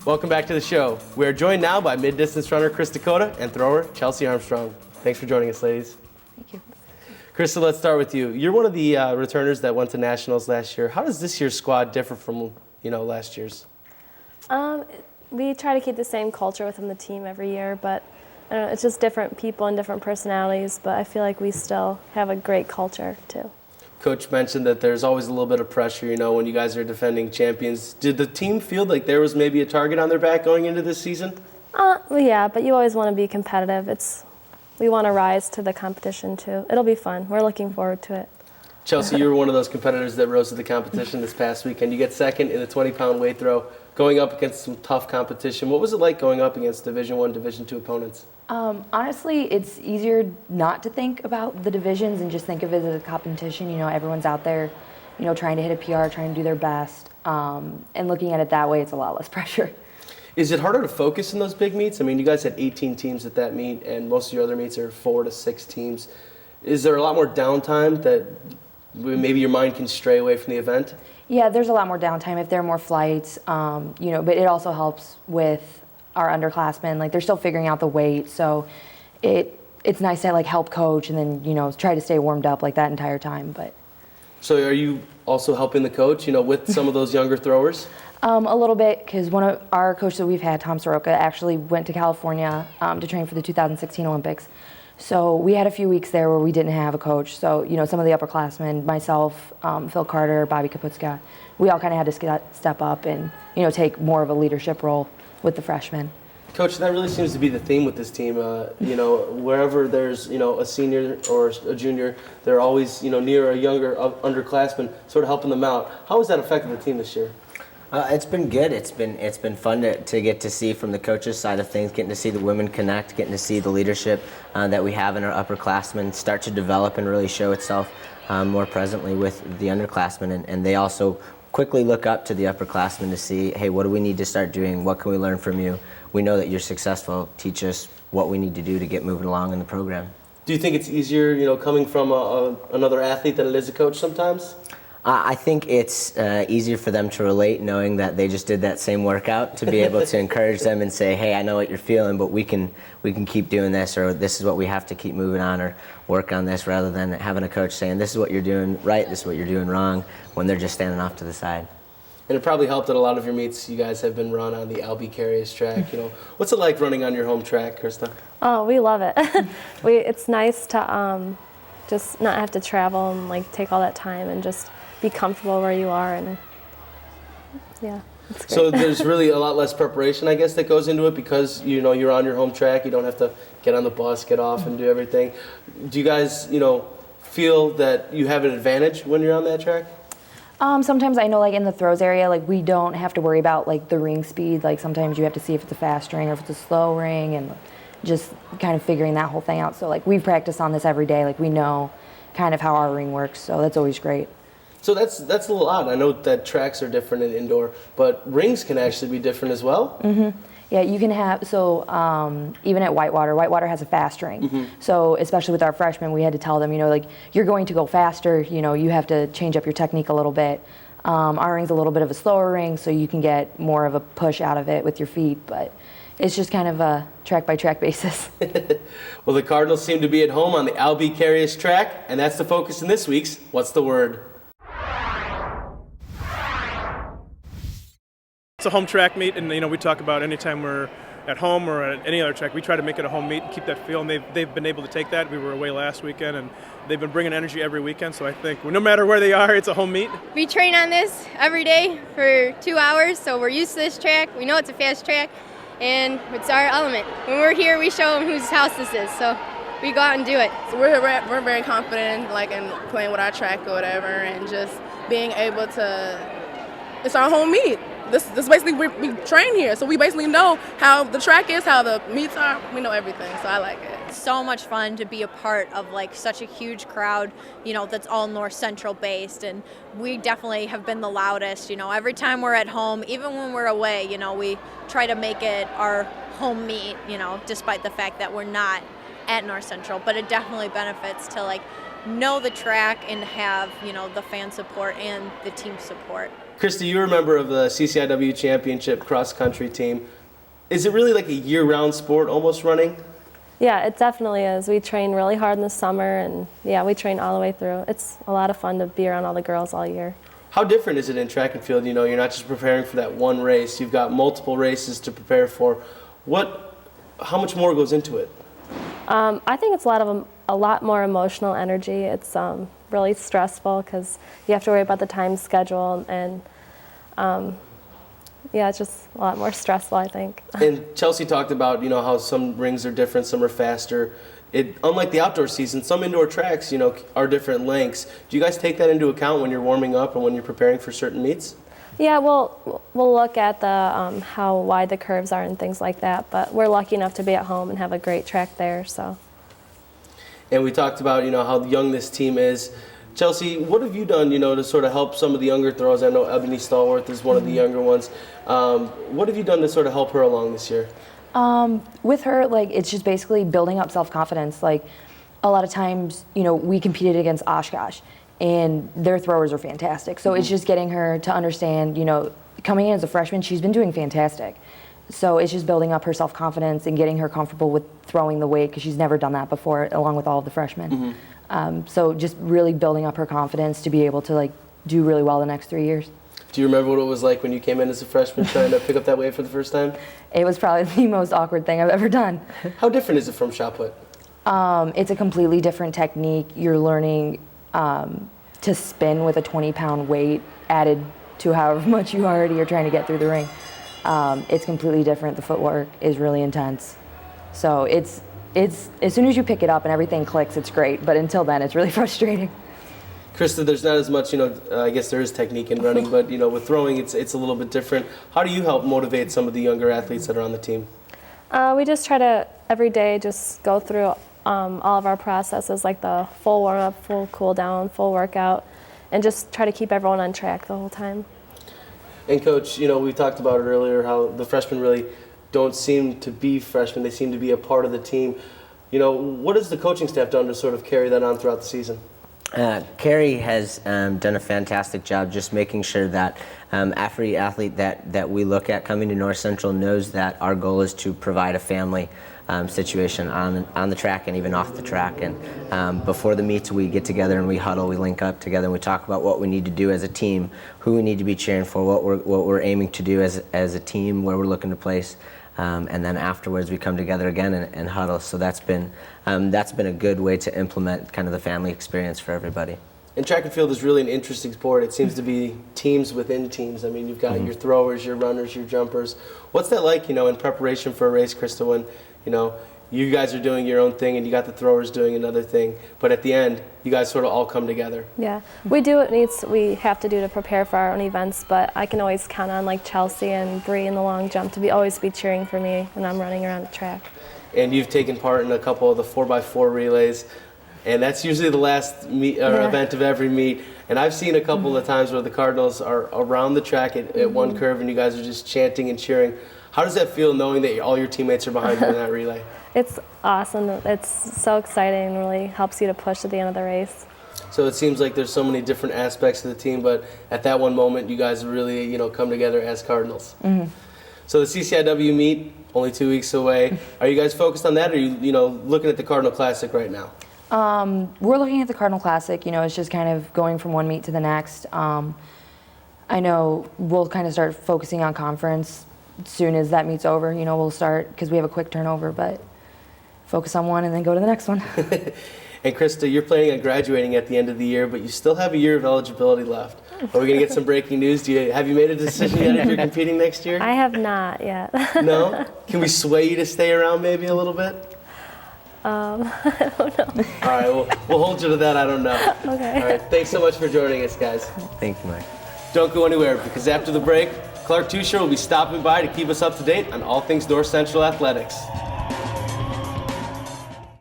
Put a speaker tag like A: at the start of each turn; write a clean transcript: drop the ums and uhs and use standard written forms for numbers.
A: Welcome back to the show. We are joined now by mid-distance runner Chris Dakota and thrower Chelsea Armstrong. Thanks for joining us, ladies.
B: Thank you.
A: Krista, let's start with you. You're one of the returners that went to nationals last year. How does this year's squad differ from last year's?
B: We try to keep the same culture within the team every year, but I don't know, it's just different people and different personalities, but I feel like we still have a great culture too.
A: Coach mentioned that there's always a little bit of pressure, when you guys are defending champions. Did the team feel like there was maybe a target on their back going into this season?
B: Well, yeah, but you always want to be competitive. We want to rise to the competition too. It'll be fun. We're looking forward to it.
A: Chelsea, you were one of those competitors that rose to the competition this past weekend. You get second in the 20-pound weight throw, going up against some tough competition. What was it like going up against Division I, Division II opponents?
C: Honestly, it's easier not to think about the divisions and just think of it as a competition. Everyone's out there, trying to hit a PR, trying to do their best. And looking at it that way, it's a lot less pressure.
A: Is it harder to focus in those big meets? I mean, you guys had 18 teams at that meet, and most of your other meets are 4 to 6 teams. Is there a lot more downtime that maybe your mind can stray away from the event?
C: Yeah, there's a lot more downtime if there are more flights, but it also helps with our underclassmen. Like, they're still figuring out the weight, so it's nice to help coach and then try to stay warmed up like that entire time. But
A: so are you also helping the coach with some of those younger throwers?
C: A little bit, because one of our coaches that we've had, Tom Soroka, actually went to California to train for the 2016 Olympics. So we had a few weeks there where we didn't have a coach. So, some of the upperclassmen, myself, Phil Carter, Bobby Kaputska, we all kind of had to step up and, take more of a leadership role with the freshmen.
A: Coach, that really seems to be the theme with this team. Wherever there's, a senior or a junior, they're always, near a younger underclassman, sort of helping them out. How has that affected the team this year?
D: It's been good. It's been fun to get to see from the coaches' side of things, getting to see the women connect, getting to see the leadership that we have in our upperclassmen start to develop and really show itself more presently with the underclassmen. And they also quickly look up to the upperclassmen to see, hey, what do we need to start doing? What can we learn from you? We know that you're successful. Teach us what we need to do to get moving along in the program.
A: Do you think it's easier, coming from another athlete than it is a coach sometimes?
D: I think it's easier for them to relate knowing that they just did that same workout, to be able to encourage them and say, hey, I know what you're feeling, but we can keep doing this, or this is what we have to keep moving on, or work on this, rather than having a coach saying, this is what you're doing right, this is what you're doing wrong, when they're just standing off to the side.
A: And it probably helped that a lot of your meets, you guys have been run on the Albee Carious track. What's it like running on your home track, Krista?
B: Oh, we love it. It's nice to just not have to travel and take all that time and just be comfortable where you are, and yeah, it's great.
A: So there's really a lot less preparation, I guess, that goes into it because you're on your home track. You don't have to get on the bus, get off, and do everything. Do you guys feel that you have an advantage when you're on that track?
C: Sometimes I know, in the throws area, we don't have to worry about the ring speed. Sometimes you have to see if it's a fast ring or if it's a slow ring, and just kind of figuring that whole thing out. So we practice on this every day. We know kind of how our ring works, so that's always great.
A: So that's a little odd. I know that tracks are different in indoor, but rings can actually be different as well.
C: Mm-hmm. Yeah, you can have, even at Whitewater has a fast ring.
A: Mm-hmm.
C: So especially with our freshmen, we had to tell them, you're going to go faster, you have to change up your technique a little bit. Our ring's a little bit of a slower ring, so you can get more of a push out of it with your feet, but it's just kind of a track-by-track basis.
A: Well, the Cardinals seem to be at home on the Albee Carious track, and that's the focus in this week's What's the Word?
E: It's a home track meet, and we talk about anytime we're at home or at any other track, we try to make it a home meet and keep that feel, and they've been able to take that. We were away last weekend, and they've been bringing energy every weekend, so I think no matter where they are, it's a home meet.
F: We train on this every day for 2 hours, so we're used to this track. We know it's a fast track, and it's our element. When we're here, we show them whose house this is, so we go out and do it.
G: So we're very confident in playing with our track or whatever, and just being able to, it's our home meet. This basically, we train here, so we basically know how the track is, how the meets are. We know everything, so I like it.
H: It's so much fun to be a part of such a huge crowd, that's all North Central based, and we definitely have been the loudest. Every time we're at home, even when we're away, we try to make it our home meet, despite the fact that we're not at North Central, but it definitely benefits to know the track and have, the fan support and the team support.
A: Krista, you're a member of the CCIW Championship cross country team. Is it really like a year-round sport, almost running?
B: Yeah, it definitely is. We train really hard in the summer, and yeah, we train all the way through. It's a lot of fun to be around all the girls all year.
A: How different is it in track and field? You're not just preparing for that one race. You've got multiple races to prepare for. How much more goes into it?
B: I think it's a lot more emotional energy. It's really stressful because you have to worry about the time schedule, and yeah, it's just a lot more stressful, I think.
A: And Chelsea talked about how some rings are different, some are faster. Unlike the outdoor season, some indoor tracks are different lengths. Do you guys take that into account when you're warming up and when you're preparing for certain meets?
B: Yeah, we'll look at the how wide the curves are and things like that. But we're lucky enough to be at home and have a great track there. So.
A: And we talked about how young this team is. Chelsea, what have you done to sort of help some of the younger throwers? I know Ebony Stallworth is one of the younger ones. What have you done to sort of help her along this year?
C: With her, it's just basically building up self-confidence. A lot of times, we competed against Oshkosh, and their throwers are fantastic. So it's just getting her to understand, coming in as a freshman, she's been doing fantastic. So it's just building up her self-confidence and getting her comfortable with throwing the weight, because she's never done that before, along with all of the freshmen. So just really building up her confidence to be able to do really well the next 3 years.
A: Do you remember what it was like when you came in as a freshman trying to pick up that weight for the first time?
C: It was probably the most awkward thing I've ever done.
A: How different is it from shot put?
C: It's a completely different technique. You're learning to spin with a 20-pound weight added to however much you already are trying to get through the ring. It's completely different. The footwork is really intense. So it's as soon as you pick it up and everything clicks, it's great. But until then, it's really frustrating.
A: Krista, there's not as much, I guess there is technique in running, but, with throwing, it's a little bit different. How do you help motivate some of the younger athletes that are on the team?
B: We just try to, every day, just go through all of our processes, like the full warm-up, full cool-down, full workout, and just try to keep everyone on track the whole time.
A: And Coach, we talked about it earlier, how the freshmen really don't seem to be freshmen. They seem to be a part of the team. What has the coaching staff done to sort of carry that on throughout the season?
D: Carrie has done a fantastic job just making sure that every athlete that we look at coming to North Central knows that our goal is to provide a family situation on the track and even off the track. And before the meets, we get together and we huddle, we link up together, and we talk about what we need to do as a team, who we need to be cheering for, what we're aiming to do as a team, where we're looking to place. And then afterwards we come together again and huddle. So that's been a good way to implement kind of the family experience for everybody.
A: And track and field is really an interesting sport. It seems to be teams within teams. I mean, you've got your throwers, your runners, your jumpers. What's that like, in preparation for a race, Krista, when, you guys are doing your own thing and you got the throwers doing another thing, but at the end, you guys sort of all come together?
B: Yeah, we do what we have to do to prepare for our own events, but I can always count on Chelsea and Bree in the long jump to always be cheering for me when I'm running around the track.
A: And you've taken part in a couple of the 4x4 relays, and that's usually the last meet or event of every meet. And I've seen a couple of times where the Cardinals are around the track at one curve and you guys are just chanting and cheering. How does that feel, knowing that all your teammates are behind you in that relay?
B: It's awesome. It's so exciting and really helps you to push at the end of the race.
A: So it seems like there's so many different aspects to the team, but at that one moment, you guys really, come together as Cardinals. So the CCIW meet, only 2 weeks away. Are you guys focused on that, or are you, looking at the Cardinal Classic right now?
C: We're looking at the Cardinal Classic. It's just kind of going from one meet to the next. I know we'll kind of start focusing on conference as soon as that meet's over. We'll start, because we have a quick turnover, but focus on one and then go to the next one.
A: And Krista, you're planning on graduating at the end of the year, but you still have a year of eligibility left. Are we going to get some breaking news? Have you made a decision yet if you're competing next year?
B: I have not yet.
A: No? Can we sway you to stay around maybe a little bit?
B: I don't know.
A: All right, we'll hold you to that. I don't know.
B: Okay.
A: All right, thanks so much for joining us, guys.
D: Thank you, Mike.
A: Don't go anywhere, because after the break, Clark Tusher will be stopping by to keep us up to date on all things North Central athletics.